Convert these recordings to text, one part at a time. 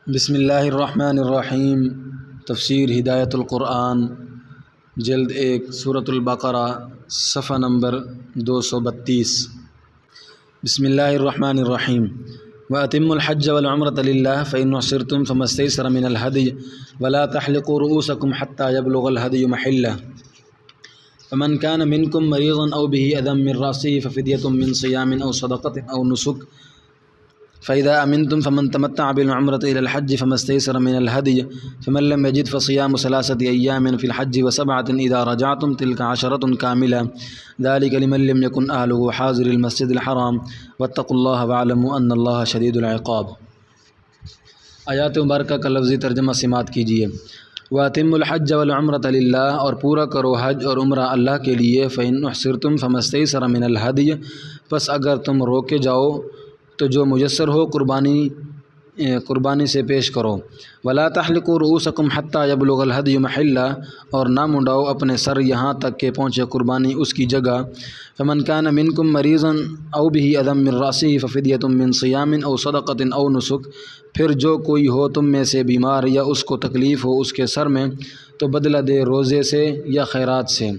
بسم اللہ الرحمن الرحیم۔ تفسیر ہدایت القرآن جلد 1 سورۃ البقرہ صفحہ نمبر 232۔ بسم اللہ الرحمن الرحیم۔ وَأَتِمُّوا الْحَجَّ وَالْعُمْرَةَ لِلَّهِ فَإِنْ أُحْصِرْتُمْ فَمَا اسْتَيْسَرَ مِنَ الْهَدْيِ وَلَا تَحْلِقُوا رُؤُوسَكُمْ حَتَّى يَبْلُغَ الْهَدْيُ مَحِلَّهُ فَمَنْ كَانَ مِنْكُمْ مَرِيضًا أَوْ بِهِ أَذًى مِنْ رَأْسِهِ فَفِدْيَةٌ مِنْ صِيَامٍ أَوْ صَدَقَةٍ أَوْ نُسُكٍ فإذا أمنتم فمن تمتع بالعمرة إلى الحج فما استيسر من الهدي فمن لم يجد فصيام 3 أيام في الحج و7 إذا رجعتم تلك 10 كاملة ذلك لمن لم يكن أهله حاضر المسجد الحرام واتقوا الله واعلموا أن الله شديد العقاب۔ آیات مبارکہ کا لفظی ترجمہ سماعت کیجیے۔ وَأَتِمُّوا الْحَجَّ وَالْعُمْرَةَ لِلَّهِ، اور پورا کرو حج اور عمرہ اللہ کے لیے۔ فَإِنْ أُحْصِرْتُمْ فَمَا اسْتَيْسَرَ مِنَ الْهَدْيِ، پس اگر تم روکے جاؤ تو جو میسر ہو قربانی سے پیش کرو۔ ولا تحلقوا رؤوسکم حتی یبلغ الہدی محلہ، اور نہ منڈاؤ اپنے سر یہاں تک کہ پہنچے قربانی اس کی جگہ۔ فمن کان منکم مریضا او بہ اذی من رأسہ ففدیۃ من صیام او صدقۃ او نسک، پھر جو کوئی ہو تم میں سے بیمار یا اس کو تکلیف ہو اس کے سر میں تو بدلہ دے روزے سے یا خیرات سے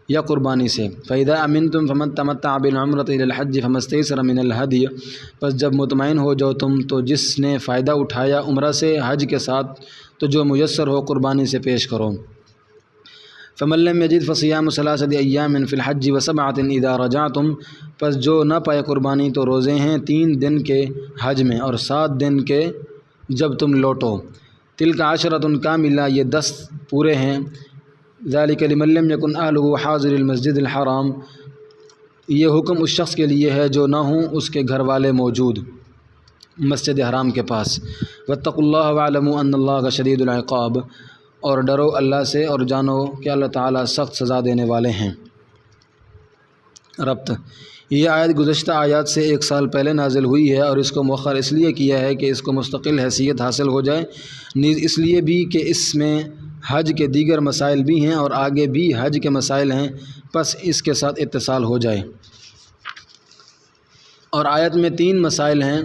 یا قربانی سے۔ فَإِذَا أَمِنْتُمْ فَمَنْ تَمَتَّعَ بِالْعُمْرَةِ إِلَى الْحَجِّ فَمَا اسْتَيْسَرَ مِنَ الْهَدْيِ، پس جب مطمئن ہو جاؤ تم تو جس نے فائدہ اٹھایا عمرہ سے حج کے ساتھ تو جو میسر ہو قربانی سے پیش کرو۔ فَمَن لَّمْ يَجِدْ فَصِيَامُ 3 أَيَّامٍ فِي الْحَجِّ و7 إِذَا رَجَعْتُمْ، پس جو نہ پائے قربانی تو روزے ہیں 3 دن کے حج میں اور 7 دن کے جب تم لوٹو۔ تِلْكَ 10 كَامِلَةٌ، یہ 10 پورے ہیں۔ ذالک لمن لم یکن اہلہ حاضر المسجد الحرام، یہ حکم اس شخص کے لیے ہے جو نہ ہوں اس کے گھر والے موجود مسجد حرام کے پاس۔ واتقوا اللہ واعلموا ان اللہ شدید العقاب، اور ڈرو اللہ سے اور جانو کہ اللہ تعالیٰ سخت سزا دینے والے ہیں۔ ربط: یہ آیت گزشتہ آیات سے 1 سال پہلے نازل ہوئی ہے اور اس کو مؤخر اس لیے کیا ہے کہ اس کو مستقل حیثیت حاصل ہو جائے، نیز اس لیے بھی کہ اس میں حج کے دیگر مسائل بھی ہیں اور آگے بھی حج کے مسائل ہیں، پس اس کے ساتھ اتصال ہو جائے۔ اور آیت میں 3 مسائل ہیں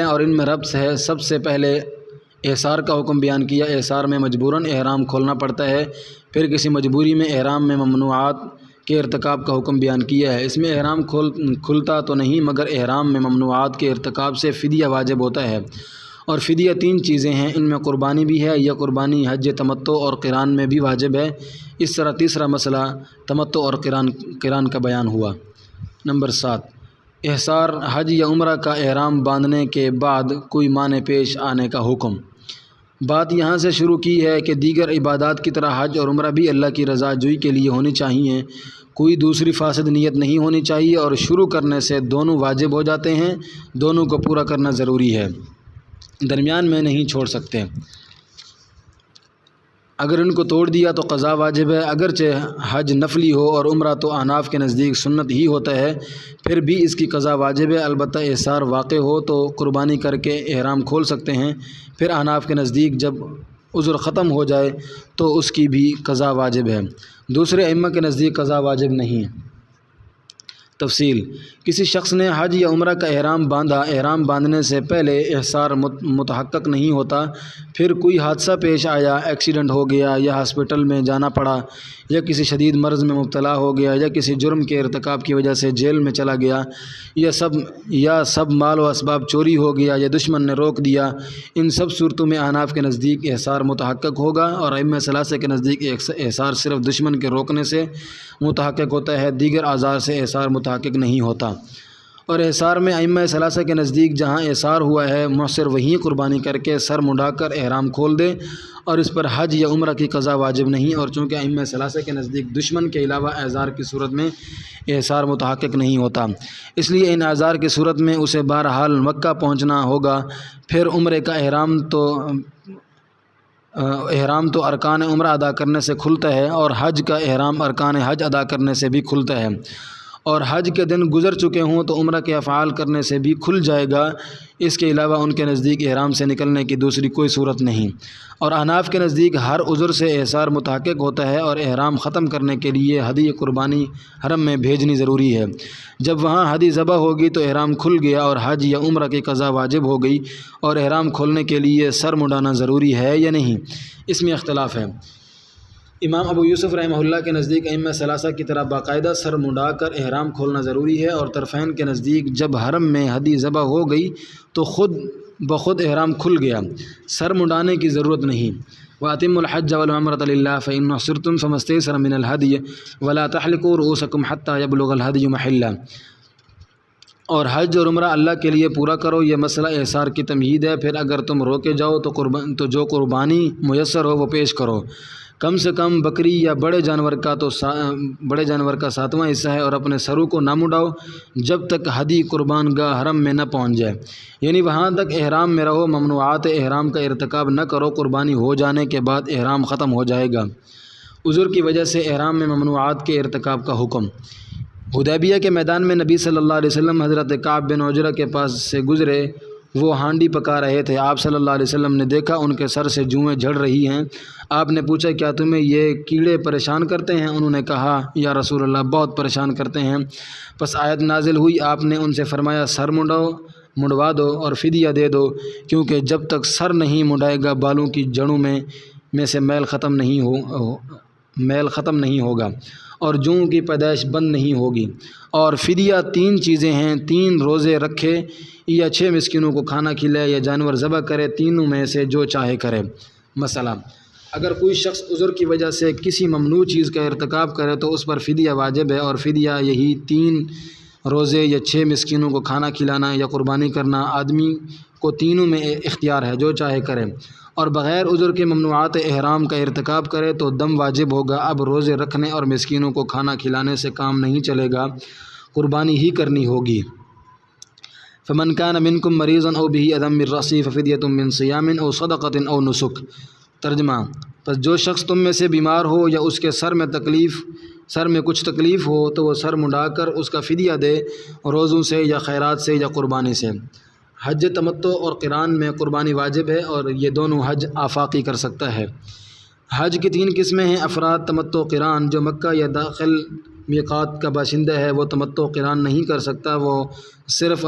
اور ان میں ربط ہے۔ سب سے پہلے احصار کا حکم بیان کیا۔ احصار میں مجبوراً احرام کھولنا پڑتا ہے۔ پھر کسی مجبوری میں احرام میں ممنوعات کے ارتکاب کا حکم بیان کیا ہے۔ اس میں احرام کھلتا تو نہیں مگر احرام میں ممنوعات کے ارتکاب سے فدیہ واجب ہوتا ہے، اور فدیہ 3 چیزیں ہیں، ان میں قربانی بھی ہے۔ یہ قربانی حج تمتع اور قران میں بھی واجب ہے۔ اس طرح تیسرا مسئلہ تمتع اور قران کا بیان ہوا۔ نمبر 7، احصار حج یا عمرہ کا احرام باندھنے کے بعد کوئی مانع پیش آنے کا حکم۔ بات یہاں سے شروع کی ہے کہ دیگر عبادات کی طرح حج اور عمرہ بھی اللہ کی رضا جوئی کے لیے ہونی چاہیے، کوئی دوسری فاسد نیت نہیں ہونی چاہیے، اور شروع کرنے سے دونوں واجب ہو جاتے ہیں، دونوں کو پورا کرنا ضروری ہے، درمیان میں نہیں چھوڑ سکتے۔ اگر ان کو توڑ دیا تو قضا واجب ہے، اگرچہ حج نفلی ہو اور عمرہ تو احناف کے نزدیک سنت ہی ہوتا ہے، پھر بھی اس کی قضا واجب ہے۔ البتہ احصار واقع ہو تو قربانی کر کے احرام کھول سکتے ہیں، پھر احناف کے نزدیک جب عذر ختم ہو جائے تو اس کی بھی قضا واجب ہے، دوسرے ائمہ کے نزدیک قضا واجب نہیں ہے۔ تفصیل: کسی شخص نے حج یا عمرہ کا احرام باندھا، احرام باندھنے سے پہلے احصار متحقق نہیں ہوتا، پھر کوئی حادثہ پیش آیا، ایکسیڈنٹ ہو گیا یا ہاسپٹل میں جانا پڑا یا کسی شدید مرض میں مبتلا ہو گیا یا کسی جرم کے ارتکاب کی وجہ سے جیل میں چلا گیا یا سب مال و اسباب چوری ہو گیا یا دشمن نے روک دیا، ان سب صورتوں میں احناف کے نزدیک احصار متحقق ہوگا، اور ائمہ ثلاثہ کے نزدیک احصار صرف دشمن کے روکنے سے متحقق ہوتا ہے، دیگر اعذار سے احصار متحقق نہیں ہوتا۔ اور احصار میں ائمہ ثلاثہ کے نزدیک جہاں احصار ہوا ہے محصر وہیں قربانی کر کے سر منڈا کر احرام کھول دے، اور اس پر حج یا عمرہ کی قضا واجب نہیں، اور چونکہ ائمہ ثلاثہ کے نزدیک دشمن کے علاوہ اعذار کی صورت میں احصار متحقق نہیں ہوتا، اس لیے ان اعذار کی صورت میں اسے بہرحال مکہ پہنچنا ہوگا۔ پھر عمرے کا احرام تو ارکان عمرہ ادا کرنے سے کھلتا ہے، اور حج کا احرام ارکان حج ادا کرنے سے بھی کھلتا ہے، اور حج کے دن گزر چکے ہوں تو عمرہ کے افعال کرنے سے بھی کھل جائے گا، اس کے علاوہ ان کے نزدیک احرام سے نکلنے کی دوسری کوئی صورت نہیں۔ اور احناف کے نزدیک ہر عذر سے احصار متحقق ہوتا ہے اور احرام ختم کرنے کے لیے ہدی قربانی حرم میں بھیجنی ضروری ہے۔ جب وہاں ہدی ذبح ہوگی تو احرام کھل گیا اور حج یا عمرہ کی قضا واجب ہو گئی، اور احرام کھولنے کے لیے سر منڈانا ضروری ہے یا نہیں، اس میں اختلاف ہے۔ امام ابو یوسف رحمہ اللہ کے نزدیک ائمہ ثلاثہ کی طرح باقاعدہ سر منڈا کر احرام کھولنا ضروری ہے، اور طرفین کے نزدیک جب حرم میں ہدی ذبح ہو گئی تو خود بخود احرام کھل گیا، سر منڈانے کی ضرورت نہیں۔ وَأَتِمُّوا الْحَجَّ وَالْعُمْرَةَ لِلَّهِ فَإِنْ أُحْصِرْتُمْ فَمَا اسْتَيْسَرَ مِنَ الْهَدْيِ وَلَا تَحْلِقُوا رُؤُوسَكُمْ حَتَّى يَبْلُغَ الْهَدْيُ مَحِلَّهُ۔ اور حج اور عمرہ اللہ کے لیے پورا کرو، یہ مسئلہ احصار کی تمہید ہے۔ پھر اگر تم روکے جاؤ تو جو قربانی میسر ہو وہ پیش کرو، کم سے کم بکری یا بڑے جانور کا 7واں حصہ ہے، اور اپنے سرو کو نہ منڈاؤ جب تک ہدی قربان گاہ حرم میں نہ پہنچ جائے، یعنی وہاں تک احرام میں رہو، ممنوعات احرام کا ارتکاب نہ کرو۔ قربانی ہو جانے کے بعد احرام ختم ہو جائے گا۔ عذر کی وجہ سے احرام میں ممنوعات کے ارتکاب کا حکم۔ حدیبیہ کے میدان میں نبی صلی اللہ علیہ وسلم حضرت کعب بن عجرہ کے پاس سے گزرے، وہ ہانڈی پکا رہے تھے۔ آپ صلی اللہ علیہ وسلم نے دیکھا ان کے سر سے جوئیں جھڑ رہی ہیں۔ آپ نے پوچھا کیا تمہیں یہ کیڑے پریشان کرتے ہیں؟ انہوں نے کہا یا رسول اللہ بہت پریشان کرتے ہیں۔ پس آیت نازل ہوئی، آپ نے ان سے فرمایا سر منڈوا دو اور فدیہ دے دو، کیونکہ جب تک سر نہیں منڈائے گا بالوں کی جڑوں میں سے میل ختم نہیں ہوگا اور جوؤں کی پیدائش بند نہیں ہوگی۔ اور فدیہ 3 چیزیں ہیں، 3 روزے رکھے یا 6 مسکینوں کو کھانا کھلائے یا جانور ذبح کرے، تینوں میں سے جو چاہے کرے۔ مثلا اگر کوئی شخص عذر کی وجہ سے کسی ممنوع چیز کا ارتکاب کرے تو اس پر فدیہ واجب ہے، اور فدیہ یہی 3 روزے یا 6 مسکینوں کو کھانا کھلانا یا قربانی کرنا۔ آدمی کو تینوں میں اختیار ہے، جو چاہے کرے۔ اور بغیر عذر کے ممنوعات احرام کا ارتکاب کرے تو دم واجب ہوگا۔ اب روزے رکھنے اور مسکینوں کو کھانا کھلانے سے کام نہیں چلے گا، قربانی ہی کرنی ہوگی۔ فمن كان منكم مريضا او به اذى من رأسه ففدية من صيام او صدقة او نسك۔ ترجمہ، پس جو شخص تم میں سے بیمار ہو یا اس کے سر میں کچھ تکلیف ہو تو وہ سر منڈا کر اس کا فدیہ دے، روزوں سے یا خیرات سے یا قربانی سے۔ حج تمتع اور قران میں قربانی واجب ہے، اور یہ دونوں حج آفاقی کر سکتا ہے۔ حج کی 3 قسمیں ہیں، افراد، تمتع، قران۔ جو مکہ یا داخل میقات کا باشندہ ہے وہ تمتع قران نہیں کر سکتا، وہ صرف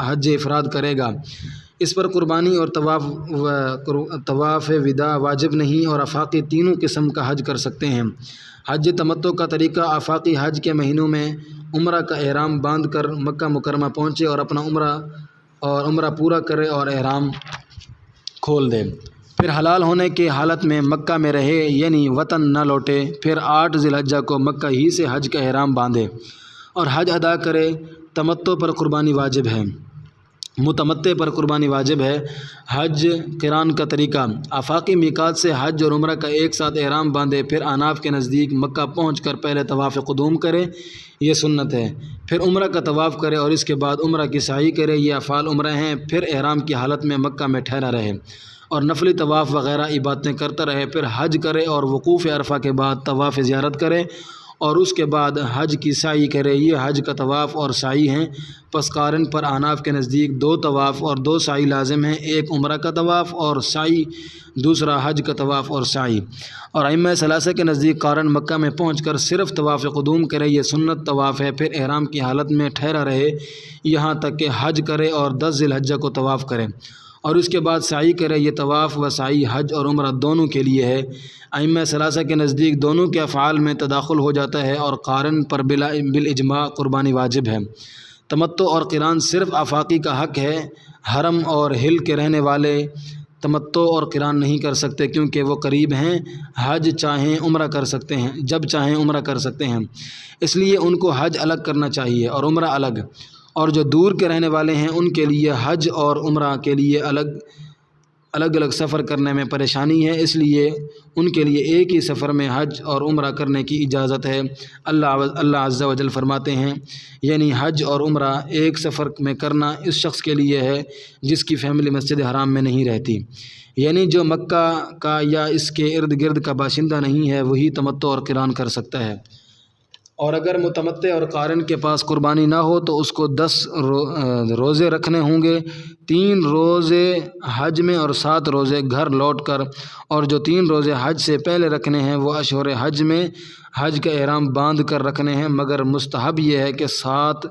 حج افراد کرے گا۔ اس پر قربانی اور طواف وداع واجب نہیں، اور آفاقی تینوں قسم کا حج کر سکتے ہیں۔ حج تمتع کا طریقہ: آفاقی حج کے مہینوں میں عمرہ کا احرام باندھ کر مکہ مکرمہ پہنچے اور اپنا عمرہ پورا کرے اور احرام کھول دے، پھر حلال ہونے کی حالت میں مکہ میں رہے، یعنی وطن نہ لوٹے، پھر 8 ذی الحجہ کو مکہ ہی سے حج کا احرام باندھے اور حج ادا کرے۔ تمتع پر قربانی واجب ہے، متمتع پر قربانی واجب ہے۔ حج قران کا طریقہ: آفاقی میقات سے حج اور عمرہ کا ایک ساتھ احرام باندھے، پھر احناف کے نزدیک مکہ پہنچ کر پہلے طواف قدوم کرے، یہ سنت ہے، پھر عمرہ کا طواف کرے اور اس کے بعد عمرہ کی سعی کرے، یہ افعال عمرہ ہیں، پھر احرام کی حالت میں مکہ میں ٹھہرا رہے اور نفلی طواف وغیرہ عبادتیں کرتا رہے، پھر حج کرے اور وقوف عرفہ کے بعد طواف زیارت کرے اور اس کے بعد حج کی سعی کرے، یہ حج کا طواف اور سعی ہیں۔ پس قارن پر احناف کے نزدیک 2 طواف اور 2 سعی لازم ہیں، ایک عمرہ کا طواف اور سعی، دوسرا حج کا طواف اور سعی۔ اور ائمہ ثلاثہ کے نزدیک قارن مکہ میں پہنچ کر صرف طواف قدوم کرے، یہ سنت طواف ہے، پھر احرام کی حالت میں ٹھہرا رہے یہاں تک کہ حج کرے اور 10 ذی الحجہ کو طواف کرے اور اس کے بعد سعی کرے، یہ طواف و سعی حج اور عمرہ دونوں کے لیے ہے۔ ائمہ ثلاثہ کے نزدیک دونوں کے افعال میں تداخل ہو جاتا ہے اور قارن پر بالاجماع قربانی واجب ہے۔ تمتع اور قران صرف آفاقی کا حق ہے، حرم اور ہل کے رہنے والے تمتع اور قران نہیں کر سکتے کیونکہ وہ قریب ہیں، حج چاہیں عمرہ کر سکتے ہیں، جب چاہیں عمرہ کر سکتے ہیں، اس لیے ان کو حج الگ کرنا چاہیے اور عمرہ الگ۔ اور جو دور کے رہنے والے ہیں ان کے لیے حج اور عمرہ کے لیے الگ الگ سفر کرنے میں پریشانی ہے، اس لیے ان کے لیے ایک ہی سفر میں حج اور عمرہ کرنے کی اجازت ہے۔ اللہ عز و جل فرماتے ہیں، یعنی حج اور عمرہ ایک سفر میں کرنا اس شخص کے لیے ہے جس کی فیملی مسجد حرام میں نہیں رہتی، یعنی جو مکہ کا یا اس کے ارد گرد کا باشندہ نہیں ہے، وہی تمتع اور قران کر سکتا ہے۔ اور اگر متمتع اور قارن کے پاس قربانی نہ ہو تو اس کو 10 روزے رکھنے ہوں گے، 3 روزے حج میں اور 7 روزے گھر لوٹ کر، اور جو 3 روزے حج سے پہلے رکھنے ہیں وہ اشہر حج میں حج کا احرام باندھ کر رکھنے ہیں، مگر مستحب یہ ہے کہ 7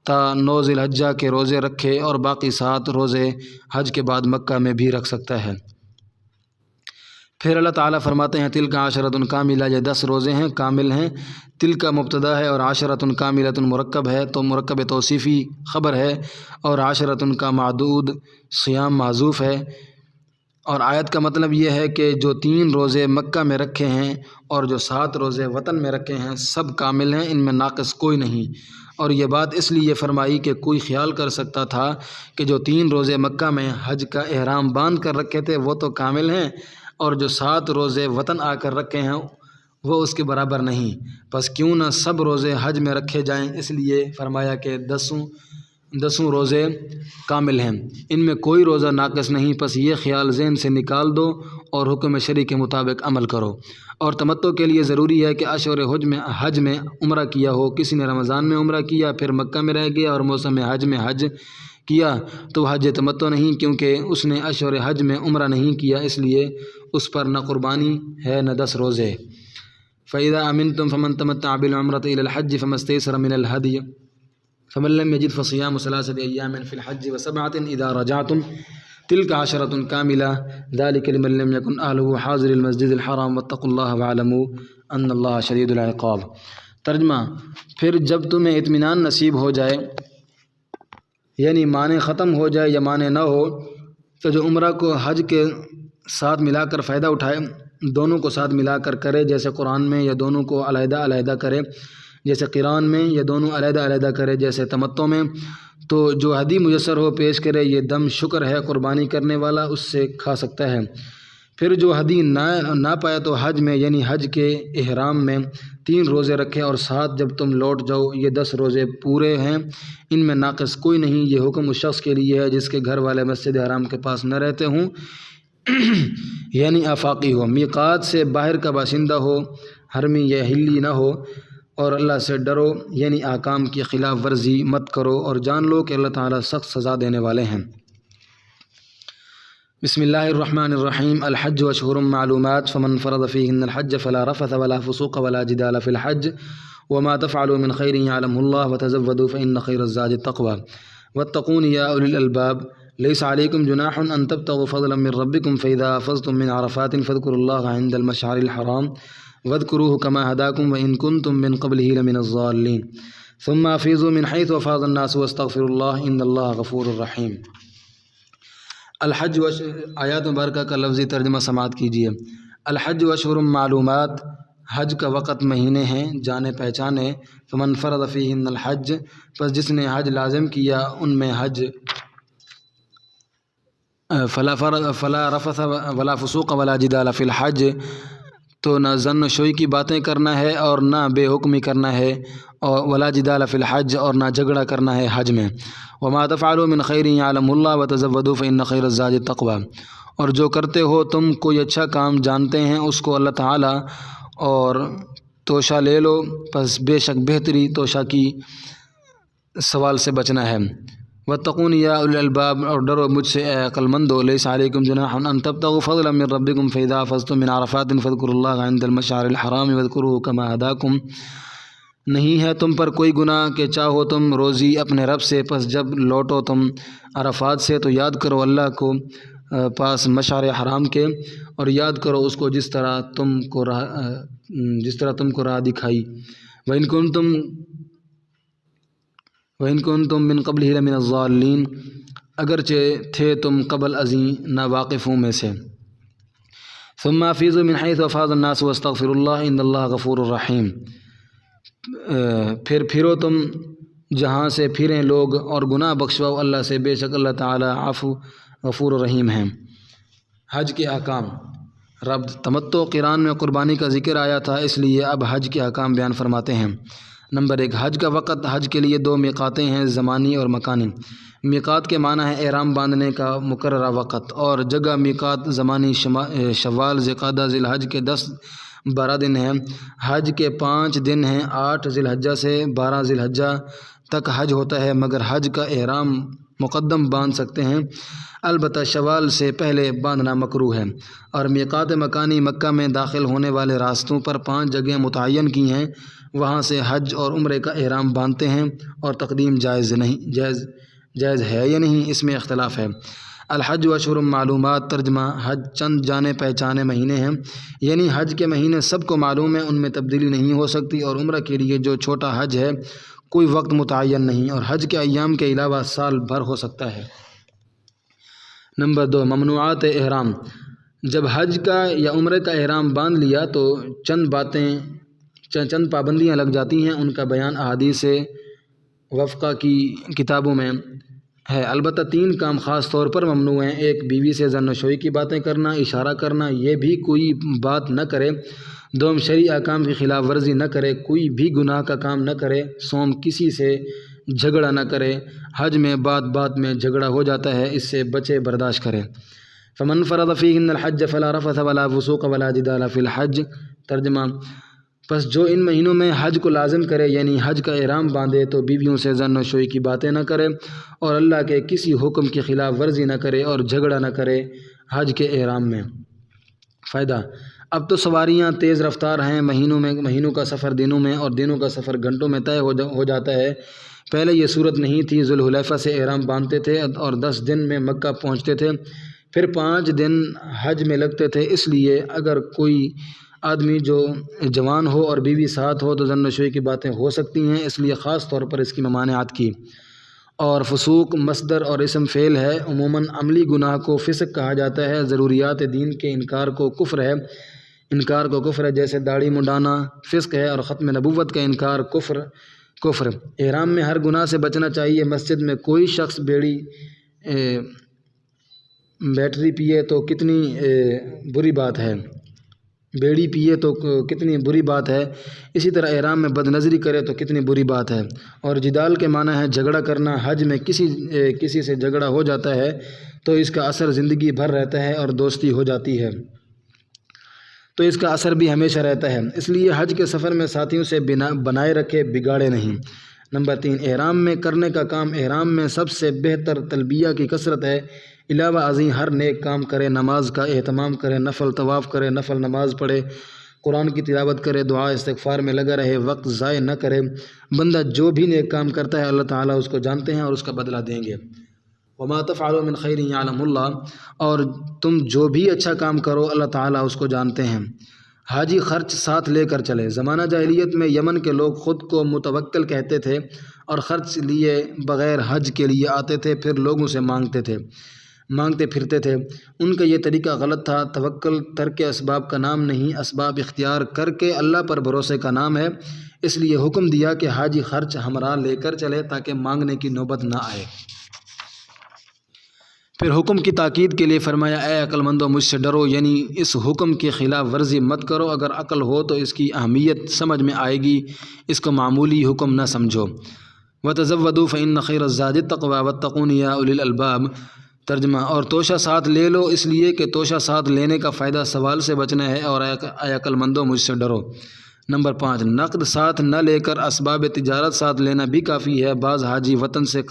تا 9 ذی الحجہ کے روزے رکھے اور باقی 7 روزے حج کے بعد مکہ میں بھی رکھ سکتا ہے۔ پھر اللہ تعالیٰ فرماتے ہیں تلک عشرۃ کاملہ، یہ 10 روزے ہیں کامل ہیں۔ تلک مبتدا ہے اور عشرۃ کاملۃ مرکب ہے تو مرکب توصیفی خبر ہے، اور عشرۃ کا معدود صیام معذوف ہے، اور آیت کا مطلب یہ ہے کہ جو 3 روزے مکہ میں رکھے ہیں اور جو 7 روزے وطن میں رکھے ہیں سب کامل ہیں، ان میں ناقص کوئی نہیں۔ اور یہ بات اس لیے فرمائی کہ کوئی خیال کر سکتا تھا کہ جو 3 روزے مکہ میں حج کا احرام باندھ کر رکھے تھے وہ تو کامل ہیں، اور جو 7 روزے وطن آ کر رکھے ہیں وہ اس کے برابر نہیں، پس کیوں نہ سب روزے حج میں رکھے جائیں، اس لیے فرمایا کہ 10 روزے کامل ہیں، ان میں کوئی روزہ ناقص نہیں، پس یہ خیال ذہن سے نکال دو اور حکم شرع کے مطابق عمل کرو۔ اور تمتع کے لیے ضروری ہے کہ اشہر حج میں عمرہ کیا ہو، کسی نے رمضان میں عمرہ کیا پھر مکہ میں رہ گیا اور موسم حج میں حج کیا تو حج تمتع نہیں، کیونکہ اس نے اشہر حج میں عمرہ نہیں کیا، اس لیے اس پر نہ قربانی ہے نہ 10 روزے۔ فَإِذَا أَمِنْتُمْ فَمَنْ تَمَتَّعَ بِالْعُمْرَةِ إِلَى الْحَجِّ فَمَا اسْتَيْسَرَ مِنَ الْهَدْيِ فَمَنْ لَمْ يَجِدْ فَصِيَامُ 3 أَيَّامٍ فِي الْحَجِّ و7 إِذَا رَجَعْتُمْ تِلْكَ 10 كَامِلَةٌ ذَلِكَ لِمَنْ لَمْ يَكُنْ أَهْلُهُ حَاضِرِي الْمَسْجِدِ الْحَرَامِ وَاتَّقُوا اللَّهَ وَاعْلَمُوا أَنَّ اللَّهَ شَدِيدُ الْعِقَابِ۔ ترجمہ: پھر جب تمہیں اطمینان نصیب ہو جائے، یعنی معنی ختم ہو جائے یا معنی نہ ہو، تو جو عمرہ کو حج کے ساتھ ملا کر فائدہ اٹھائے، دونوں کو ساتھ ملا کر کرے جیسے قرآن میں، یا دونوں کو علیحدہ علیحدہ کرے جیسے قران میں، یا دونوں علیحدہ علیحدہ کرے جیسے تمتع میں، تو جو ہدی میسر ہو پیش کرے، یہ دم شکر ہے قربانی کرنے والا اس سے کھا سکتا ہے۔ پھر جو ہدی نہ پائے تو حج میں یعنی حج کے احرام میں 3 روزے رکھے اور 7 جب تم لوٹ جاؤ، یہ 10 روزے پورے ہیں، ان میں ناقص کوئی نہیں۔ یہ حکم اس شخص کے لیے ہے جس کے گھر والے مسجد حرام کے پاس نہ رہتے ہوں، یعنی آفاقی ہو، میقات سے باہر کا باشندہ ہو، حرمی یا حلی نہ ہو، اور اللہ سے ڈرو، یعنی احکام کی خلاف ورزی مت کرو، اور جان لو کہ اللہ تعالیٰ سخت سزا دینے والے ہیں۔ بسم اللہ الرحمن الرحیم۔ الحج اشہر معلومات فمن فرض فیہن الحج فلا رفث ولا فسوق ولا جدال فی الحج وما تفعلوا من خیر یعلمہ اللہ وتزودوا فإن خیر الزاد التقوى واتقون یا اولی الالباب۔ لیس علیکم جناح ان تبتغوا فضلا من ربکم فإذا افضتم من عرفات فاذکروا اللہ عند المشعر الحرام واذکروه كما هداكم وإن كنتم من قبله لمن الضالين ثم افیضوا من حيث افاض الناس واستغفروا الله ان اللہ غفور رحیم۔ الحج آیات مبارکہ کا لفظی ترجمہ سماعت کیجیے۔ الحج اشہر معلومات، حج کا وقت مہینے ہیں جانے پہچانے۔ فمن فرض فیہن الحج، پس جس نے حج لازم کیا ان میں حج، فلا رفث ولا فسوق ولا جدال فی الحج، تو نہ زن و شوئی کی باتیں کرنا ہے اور نہ بے حکمی کرنا ہے، اور ولا جدال فی الحج، اور نہ جھگڑا کرنا ہے حج میں۔ وما تفعلوا من خیر یعلم اللہ وتزودوا فإن خیر الزاد التقوى، اور جو کرتے ہو تم کوئی اچھا کام جانتے ہیں اس کو اللہ تعالیٰ، اور توشہ لے لو، پس بے شک بہتری توشہ کی سوال سے بچنا ہے۔ واتقون یا اولی الالباب، اور ڈرو مجھ سے اے عقل مندو۔ لیس علیکم جناح ان تبتغوا فضلا من ربکم فاذا افضتم من عرفات فاذکروا اللہ عند المشعر الحرام واذکروه کما ہداکم، نہیں ہے تم پر کوئی گناہ کہ چاہو تم روزی اپنے رب سے، پس جب لوٹو تم عرفات سے تو یاد کرو اللہ کو پاس مشعر حرام کے، اور یاد کرو اس کو جس طرح تم کو راہ دکھائی۔ وَإِن كُنتُم مِّن قَبْلِهِ لَمِنَ الضَّالِّينَ، اگرچہ تھے تم قبل ازیں ناواقفوں میں سے۔ ثُمَّ أَفِيضُوا مِنْ حَيْثُ أَفَاضَ النَّاسُ وَاسْتَغْفِرُوا اللَّهَ إِنَّ اللَّهَ غَفُورٌ رَحِيمٌ، پھر پھرو تم جہاں سے پھریں لوگ اور گناہ بخشواؤ اللہ سے، بے شک اللہ تعالی عفو غفور و رحیم ہیں۔ حج کے احکام۔ رب تمتع قران میں قربانی کا ذکر آیا تھا، اس لیے اب حج کے احکام بیان فرماتے ہیں۔ نمبر 1، حج کا وقت۔ حج کے لیے 2 میقاتیں ہیں، زمانی اور مکانی۔ میقات کے معنی ہے احرام باندھنے کا مقررہ وقت، اور جگہ میقات زمانی شوال، ذی القعدہ، ذی الحج کے 10 12 دن ہیں۔ حج کے 5 دن ہیں، 8 ذی الحجہ سے 12 ذی الحجہ تک حج ہوتا ہے، مگر حج کا احرام مقدم باندھ سکتے ہیں، البتہ شوال سے پہلے باندھنا مکروہ ہے۔ اور میقات مکانی مکہ میں داخل ہونے والے راستوں پر 5 جگہیں متعین کی ہیں، وہاں سے حج اور عمرے کا احرام باندھتے ہیں، اور تقدیم جائز ہے یا نہیں، اس میں اختلاف ہے۔ الحج اشہر معلومات، ترجمہ حج چند جانے پہچانے مہینے ہیں، یعنی حج کے مہینے سب کو معلوم ہیں، ان میں تبدیلی نہیں ہو سکتی، اور عمرہ کے لیے جو چھوٹا حج ہے کوئی وقت متعین نہیں، اور حج کے ایام کے علاوہ سال بھر ہو سکتا ہے۔ نمبر 2، ممنوعات احرام۔ جب حج کا یا عمرے کا احرام باندھ لیا تو چند پابندیاں لگ جاتی ہیں، ان کا بیان احادیث وفقہ کی کتابوں میں ہے۔ البتہ 3 کام خاص طور پر ممنوع ہیں۔ 1، بیوی سے زن و شوئی کی باتیں کرنا، اشارہ کرنا، یہ بھی کوئی بات نہ کرے۔ 2، شرعی احکام کی خلاف ورزی نہ کرے، کوئی بھی گناہ کا کام نہ کرے۔ سوم، کسی سے جھگڑا نہ کرے، حج میں بات میں جھگڑا ہو جاتا ہے، اس سے بچے، برداشت کرے۔ فمن فرض فیہن الحج فلا رفث ولا فسوق ولا جدال فی الحج، ترجمہ پس جو ان مہینوں میں حج کو لازم کرے، یعنی حج کا احرام باندھے، تو بیویوں سے زن و شوئی کی باتیں نہ کرے، اور اللہ کے کسی حکم کی خلاف ورزی نہ کرے، اور جھگڑا نہ کرے حج کے احرام میں۔ فائدہ: اب تو سواریاں تیز رفتار ہیں، مہینوں کا سفر دنوں میں اور دنوں کا سفر گھنٹوں میں طے ہو جاتا ہے۔ پہلے یہ صورت نہیں تھی، ذوالحلیفہ سے احرام باندھتے تھے اور 10 دن میں مکہ پہنچتے تھے، پھر 5 دن حج میں لگتے تھے۔ اس لیے اگر کوئی آدمی جو جوان ہو اور بیوی ساتھ ہو تو زن و شوئی کی باتیں ہو سکتی ہیں، اس لیے خاص طور پر اس کی ممانعت کی۔ اور فسوق مصدر اور اسم فعل ہے، عموماً عملی گناہ کو فسق کہا جاتا ہے، ضروریات دین کے انکار کو کفر ہے، جیسے داڑھی منڈانا فسق ہے، اور ختم نبوت کا انکار کفر۔ احرام میں ہر گناہ سے بچنا چاہیے۔ مسجد میں کوئی شخص بیٹری پیے تو کتنی بری بات ہے، اسی طرح احرام میں بد نظری کرے تو کتنی بری بات ہے۔ اور جدال کے معنی ہے جھگڑا کرنا۔ حج میں کسی سے جھگڑا ہو جاتا ہے تو اس کا اثر زندگی بھر رہتا ہے، اور دوستی ہو جاتی ہے تو اس کا اثر بھی ہمیشہ رہتا ہے، اس لیے حج کے سفر میں ساتھیوں سے بنائے رکھے، بگاڑے نہیں۔ نمبر 3، احرام میں کرنے کا کام۔ احرام میں سب سے بہتر تلبیہ کی کثرت ہے، علاوہ ازیں ہر نیک کام کرے، نماز کا اہتمام کرے، نفل طواف کرے، نفل نماز پڑھے، قرآن کی تلاوت کرے، دعا استغفار میں لگا رہے، وقت ضائع نہ کرے۔ بندہ جو بھی نیک کام کرتا ہے اللہ تعالیٰ اس کو جانتے ہیں اور اس کا بدلہ دیں گے۔ وما تفعلوا من خیر یعلمہ اللہ، اور تم جو بھی اچھا کام کرو اللہ تعالیٰ اس کو جانتے ہیں۔ حاجی خرچ ساتھ لے کر چلے۔ زمانہ جاہلیت میں یمن کے لوگ خود کو متوکل کہتے تھے اور خرچ لیے بغیر حج کے لیے آتے تھے، پھر لوگوں سے مانگتے پھرتے تھے۔ ان کا یہ طریقہ غلط تھا۔ توکل ترک اسباب کا نام نہیں، اسباب اختیار کر کے اللہ پر بھروسے کا نام ہے۔ اس لیے حکم دیا کہ حاجی خرچ ہمراہ لے کر چلے تاکہ مانگنے کی نوبت نہ آئے۔ پھر حکم کی تاکید کے لیے فرمایا، اے عقل مندو مجھ سے ڈرو، یعنی اس حکم کی خلاف ورزی مت کرو۔ اگر عقل ہو تو اس کی اہمیت سمجھ میں آئے گی، اس کو معمولی حکم نہ سمجھو۔ وَتَزَوَّدُوا فَإِنَّ خَيْرَ الزَّادِ التَّقْوَىٰ وَاتَّقُونِ يَا أُولِي الْأَلْبَابِ، ترجمہ اور توشہ ساتھ لے لو، اس لیے کہ توشہ ساتھ لینے کا فائدہ سوال سے بچنا ہے، اور اے عقل مندو مجھ سے ڈرو۔ نمبر 5، نقد ساتھ نہ لے کر اسباب تجارت ساتھ لینا بھی کافی ہے۔ بعض حاجی وطن سے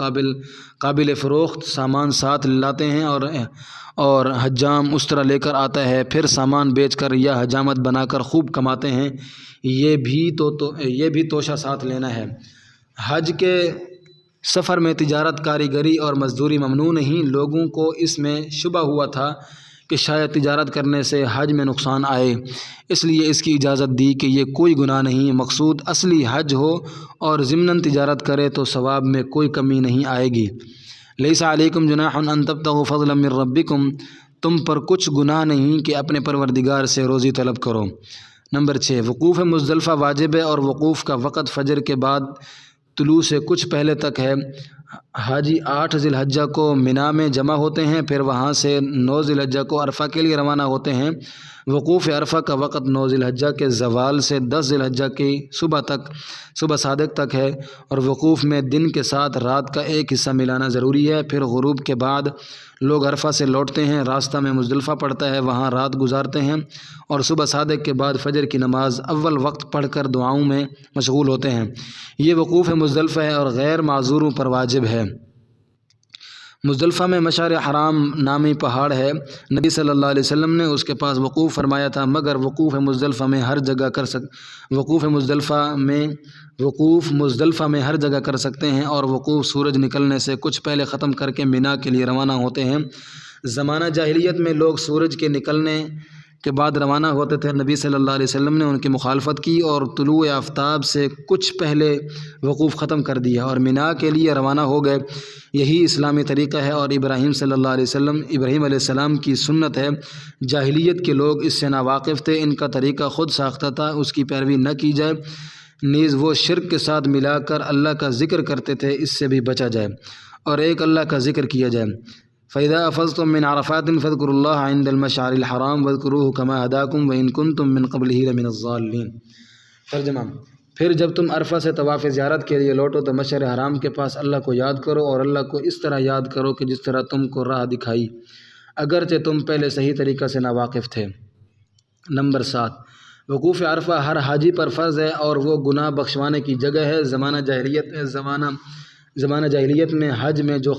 قابل فروخت سامان ساتھ لاتے ہیں اور حجام اس طرح لے کر آتا ہے، پھر سامان بیچ کر یا حجامت بنا کر خوب کماتے ہیں، یہ بھی توشہ ساتھ لینا ہے۔ حج کے سفر میں تجارت، کاریگری اور مزدوری ممنوع نہیں۔ لوگوں کو اس میں شبہ ہوا تھا کہ شاید تجارت کرنے سے حج میں نقصان آئے، اس لیے اس کی اجازت دی کہ یہ کوئی گناہ نہیں، مقصود اصلی حج ہو اور ضمناً تجارت کرے تو ثواب میں کوئی کمی نہیں آئے گی۔ لیس علیکم جناح ان تبتغوا فضلا من ربکم، تم پر کچھ گناہ نہیں کہ اپنے پروردگار سے روزی طلب کرو۔ نمبر 6، وقوف مزدلفہ واجب ہے، اور وقوف کا وقت فجر کے بعد طلوع سے کچھ پہلے تک ہے۔ حاجی 8 ذی الحجہ کو منا میں جمع ہوتے ہیں، پھر وہاں سے 9 ذی الحجہ کو عرفہ کے لیے روانہ ہوتے ہیں۔ وقوف عرفہ کا وقت 9 ذی الحجہ کے زوال سے 10 ذی الحجہ کی صبح صادق تک ہے، اور وقوف میں دن کے ساتھ رات کا ایک حصہ ملانا ضروری ہے۔ پھر غروب کے بعد لوگ عرفہ سے لوٹتے ہیں، راستہ میں مزدلفہ پڑتا ہے، وہاں رات گزارتے ہیں، اور صبح صادق کے بعد فجر کی نماز اول وقت پڑھ کر دعاؤں میں مشغول ہوتے ہیں۔ یہ وقوف مزدلفہ ہے اور غیر معذوروں پر واجب ہے۔ مزدلفہ میں مشعر حرام نامی پہاڑ ہے، نبی صلی اللہ علیہ وسلم نے اس کے پاس وقوف فرمایا تھا، مگر وقوف مزدلفہ میں ہر جگہ کر سکتے ہیں، اور وقوف سورج نکلنے سے کچھ پہلے ختم کر کے مینا کے لیے روانہ ہوتے ہیں۔ زمانہ جاہلیت میں لوگ سورج کے نکلنے کے بعد روانہ ہوتے تھے، نبی صلی اللہ علیہ وسلم نے ان کی مخالفت کی اور طلوع آفتاب سے کچھ پہلے وقوف ختم کر دیا اور مینا کے لیے روانہ ہو گئے۔ یہی اسلامی طریقہ ہے اور ابراہیم علیہ السلام کی سنت ہے۔ جاہلیت کے لوگ اس سے ناواقف تھے، ان کا طریقہ خود ساختہ تھا، اس کی پیروی نہ کی جائے، نیز وہ شرک کے ساتھ ملا کر اللہ کا ذکر کرتے تھے، اس سے بھی بچا جائے اور ایک اللہ کا ذکر کیا جائے۔ فَإِذَا أَفَضْتُم مِّنْ عَرَفَاتٍ فاذكروا اللَّهَ عِندَ الْمَشْعَرِ الْحَرَامِ وَاذْكُرُوهُ كَمَا هَدَاكُمْ وَإِن كُنتُم مِّن قَبْلِهِ لَمِنَ الضَّالِّينَ۔ ترجمہ: پھر جب تم عرفہ سے طواف زیارت کے لیے لوٹو تو مشعر حرام کے پاس اللہ کو یاد کرو اور اللہ کو اس طرح یاد کرو کہ جس طرح تم کو راہ دکھائی، اگرچہ تم پہلے صحیح طریقہ سے ناواقف تھے۔ نمبر 7، وقوف عرفہ ہر حاجی پر فرض ہے اور وہ گناہ بخشوانے کی جگہ ہے۔ زمانہ جاہلیت میں حج میں جو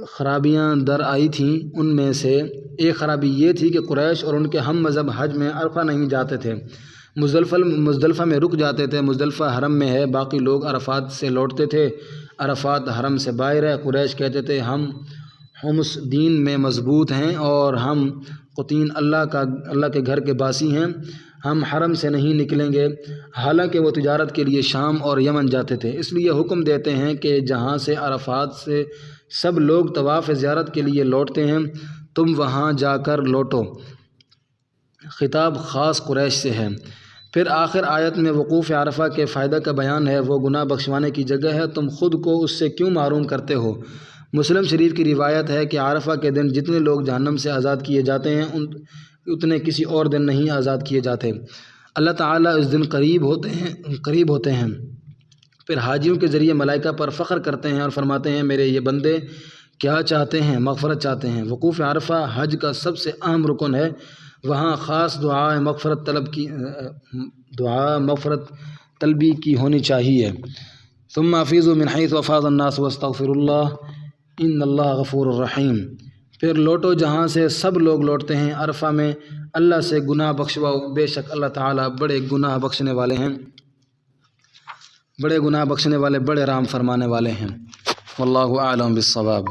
خرابیاں در آئی تھیں، ان میں سے ایک خرابی یہ تھی کہ قریش اور ان کے ہم مذہب حج میں عرفہ نہیں جاتے تھے، مزدلفہ میں رک جاتے تھے۔ مزدلفہ حرم میں ہے، باقی لوگ عرفات سے لوٹتے تھے، عرفات حرم سے باہر ہے۔ قریش کہتے تھے ہم حمص دین میں مضبوط ہیں اور ہم قطین اللہ کے گھر کے باسی ہیں، ہم حرم سے نہیں نکلیں گے، حالانکہ وہ تجارت کے لیے شام اور یمن جاتے تھے۔ اس لیے حکم دیتے ہیں کہ جہاں سے عرفات سے سب لوگ طواف زیارت کے لیے لوٹتے ہیں، تم وہاں جا کر لوٹو۔ خطاب خاص قریش سے ہے۔ پھر آخر آیت میں وقوف عرفہ کے فائدہ کا بیان ہے، وہ گناہ بخشوانے کی جگہ ہے، تم خود کو اس سے کیوں محروم کرتے ہو؟ مسلم شریف کی روایت ہے کہ عرفہ کے دن جتنے لوگ جہنم سے آزاد کیے جاتے ہیں اتنے کسی اور دن نہیں آزاد کیے جاتے۔ اللہ تعالیٰ اس دن قریب ہوتے ہیں۔ پھر حاجیوں کے ذریعے ملائکہ پر فخر کرتے ہیں اور فرماتے ہیں میرے یہ بندے کیا چاہتے ہیں؟ مغفرت چاہتے ہیں۔ وقوف عرفہ حج کا سب سے اہم رکن ہے، وہاں خاص دعا مغفرت طلبی کی ہونی چاہیے۔ ثم افیضوا من حیث افاض الناس واستغفروا اللہ ان اللہ غفور الرحیم۔ پھر لوٹو جہاں سے سب لوگ لوٹتے ہیں، عرفہ میں اللہ سے گناہ بخشواؤ، بے شک اللہ تعالیٰ بڑے گناہ بخشنے والے بڑے رحم فرمانے والے ہیں۔ واللہ اعلم بالصواب۔